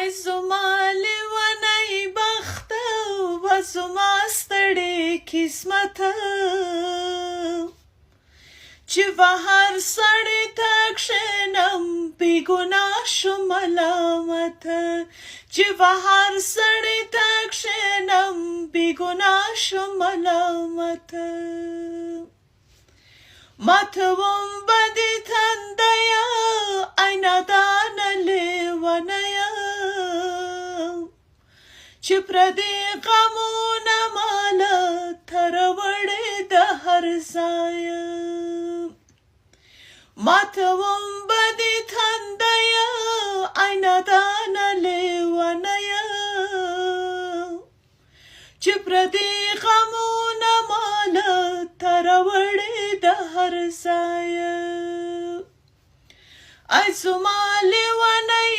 ای زما لیونی بخت و زما ستړې قسمته چې په هر سړی ته کښېنم بې ګناه شم ملامته چې په هر سړی ته کښېنم بې ګناه شم ملامته ماتوم به دې تندیه ای نادانه لیونیه چې پردي غمونه ماله ته راوړې د هر ځایه ماتوم به دې تندیه ای نادانه لیونیه چې پردي غمونه ماله ته راوړې د هر ځایه ای زما لیونی